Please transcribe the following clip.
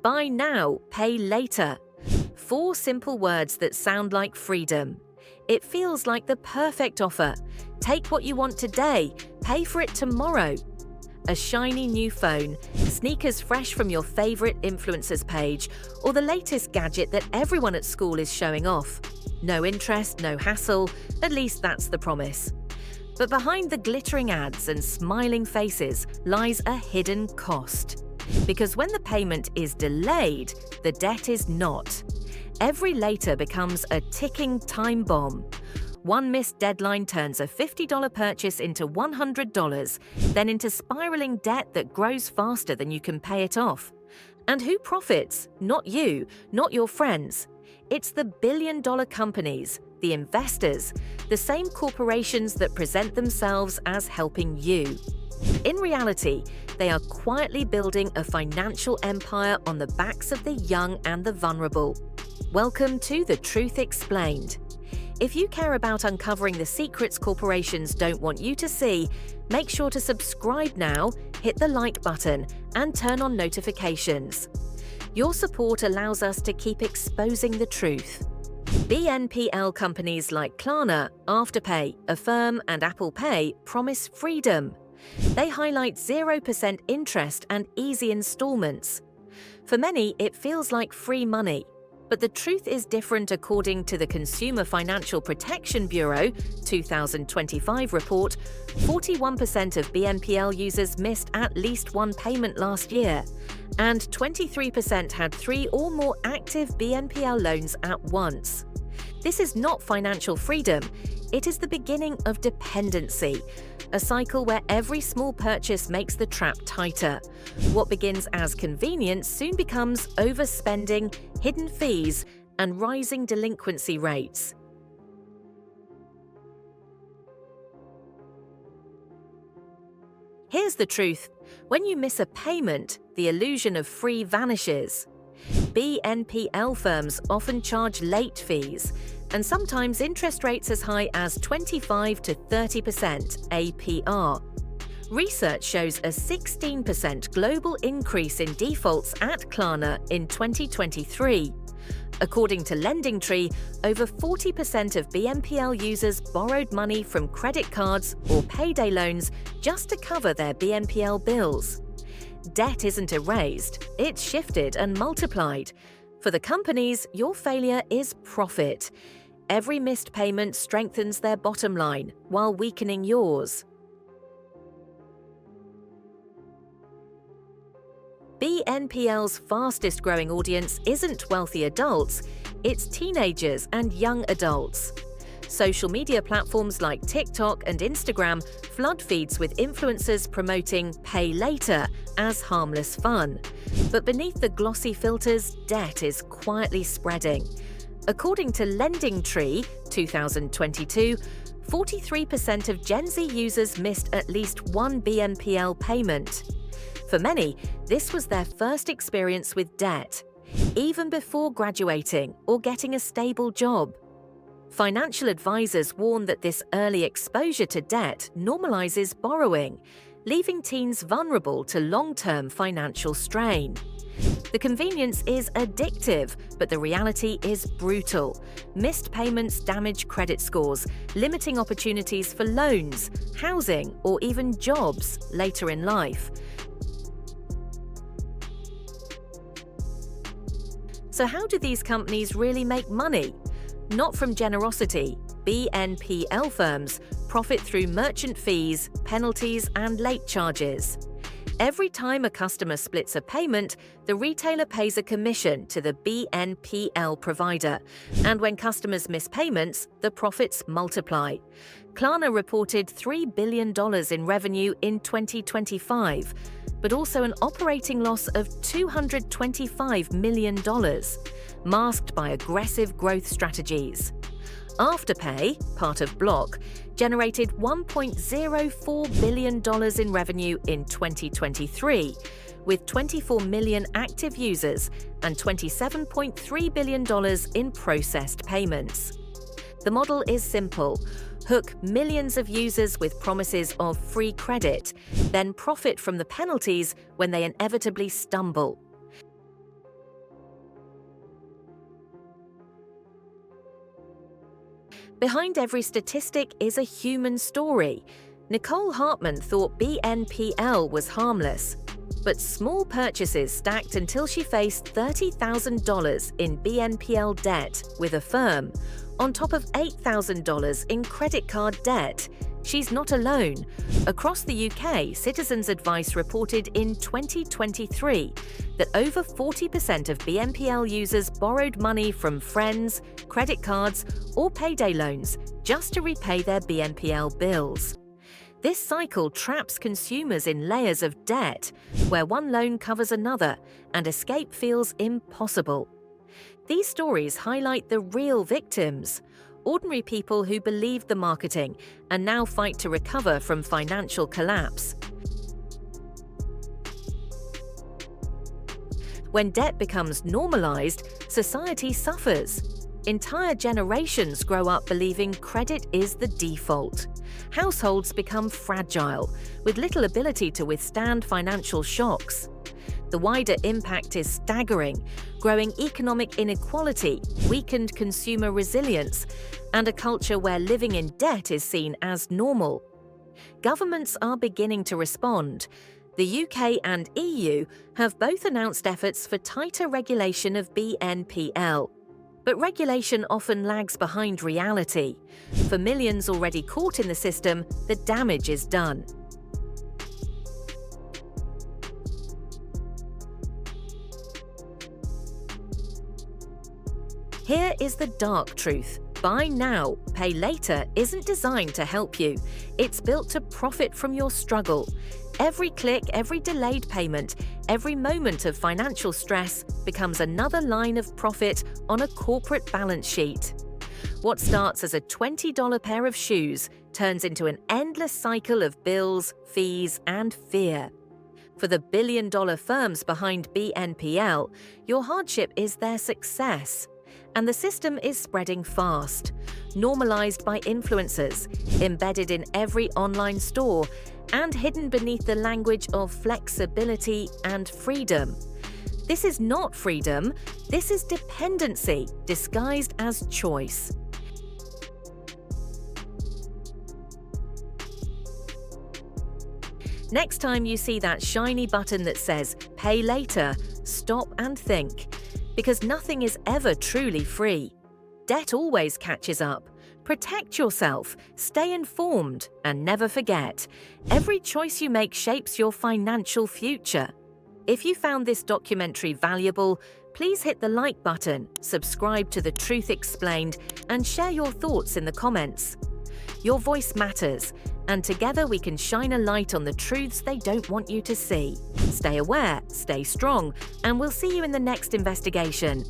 Buy now, pay later. 4 simple words that sound like freedom. It feels like the perfect offer. Take what you want today, pay for it tomorrow. A shiny new phone, sneakers fresh from your favorite influencer's page, or the latest gadget that everyone at school is showing off. No interest, no hassle, at least that's the promise. But behind the glittering ads and smiling faces lies a hidden cost. Because when the payment is delayed, the debt is not. Every later becomes a ticking time bomb. One missed deadline turns a $50 purchase into $100, then into spiraling debt that grows faster than you can pay it off. And who profits? Not you, not your friends. It's the billion-dollar companies, the investors, the same corporations that present themselves as helping you. In reality, they are quietly building a financial empire on the backs of the young and the vulnerable. Welcome to The Truth Explained. If you care about uncovering the secrets corporations don't want you to see, make sure to subscribe now, hit the like button, and turn on notifications. Your support allows us to keep exposing the truth. BNPL companies like Klarna, Afterpay, Affirm, and Apple Pay promise freedom. They highlight 0% interest and easy installments. For many, it feels like free money. But the truth is different according to the Consumer Financial Protection Bureau 2025 report. 41% of BNPL users missed at least one payment last year, and 23% had 3 or more active BNPL loans at once. This is not financial freedom, it is the beginning of dependency, a cycle where every small purchase makes the trap tighter. What begins as convenience soon becomes overspending, hidden fees, and rising delinquency rates. Here's the truth. When you miss a payment, the illusion of free vanishes. BNPL firms often charge late fees, and sometimes interest rates as high as 25 to 30% APR. Research shows a 16% global increase in defaults at Klarna in 2023. According to LendingTree, over 40% of BNPL users borrowed money from credit cards or payday loans just to cover their BNPL bills. Debt isn't erased, it's shifted and multiplied. For the companies, your failure is profit. Every missed payment strengthens their bottom line while weakening yours. BNPL's fastest growing audience isn't wealthy adults, it's teenagers and young adults. Social media platforms like TikTok and Instagram flood feeds with influencers promoting pay later as harmless fun. But beneath the glossy filters, debt is quietly spreading. According to LendingTree 2022, 43% of Gen Z users missed at least one BNPL payment. For many, this was their first experience with debt, even before graduating or getting a stable job. Financial advisors warn that this early exposure to debt normalizes borrowing, leaving teens vulnerable to long-term financial strain. The convenience is addictive, but the reality is brutal. Missed payments damage credit scores, limiting opportunities for loans, housing, or even jobs later in life. So how do these companies really make money? Not from generosity. BNPL firms profit through merchant fees, penalties, and late charges. Every time a customer splits a payment, the retailer pays a commission to the BNPL provider. And when customers miss payments, the profits multiply. Klarna reported $3 billion in revenue in 2025, but also an operating loss of $225 million, masked by aggressive growth strategies. Afterpay, part of Block, generated $1.04 billion in revenue in 2023, with 24 million active users and $27.3 billion in processed payments. The model is simple. Hook millions of users with promises of free credit, then profit from the penalties when they inevitably stumble. Behind every statistic is a human story. Nicole Hartman thought BNPL was harmless, but small purchases stacked until she faced $30,000 in BNPL debt with a firm, on top of $8,000 in credit card debt. She's not alone. Across the UK, Citizens Advice reported in 2023 that over 40% of BNPL users borrowed money from friends, credit cards, or payday loans just to repay their BNPL bills. This cycle traps consumers in layers of debt, where one loan covers another, and escape feels impossible. These stories highlight the real victims, ordinary people who believed the marketing and now fight to recover from financial collapse. When debt becomes normalized, society suffers. Entire generations grow up believing credit is the default. Households become fragile, with little ability to withstand financial shocks. The wider impact is staggering: growing economic inequality, weakened consumer resilience, and a culture where living in debt is seen as normal. Governments are beginning to respond. The UK and EU have both announced efforts for tighter regulation of BNPL. But regulation often lags behind reality. For millions already caught in the system, the damage is done. Here is the dark truth. Buy now, pay later isn't designed to help you. It's built to profit from your struggle. Every click, every delayed payment, every moment of financial stress becomes another line of profit on a corporate balance sheet. What starts as a $20 pair of shoes turns into an endless cycle of bills, fees, and fear. For the billion-dollar firms behind BNPL, your hardship is their success. And the system is spreading fast, normalized by influencers, embedded in every online store, and hidden beneath the language of flexibility and freedom. This is not freedom, this is dependency, disguised as choice. Next time you see that shiny button that says "Pay later," stop and think. Because nothing is ever truly free. Debt always catches up. Protect yourself, stay informed, and never forget, every choice you make shapes your financial future. If you found this documentary valuable, please hit the like button, subscribe to The Truth Explained, and share your thoughts in the comments. Your voice matters, and together we can shine a light on the truths they don't want you to see. Stay aware, stay strong, and we'll see you in the next investigation.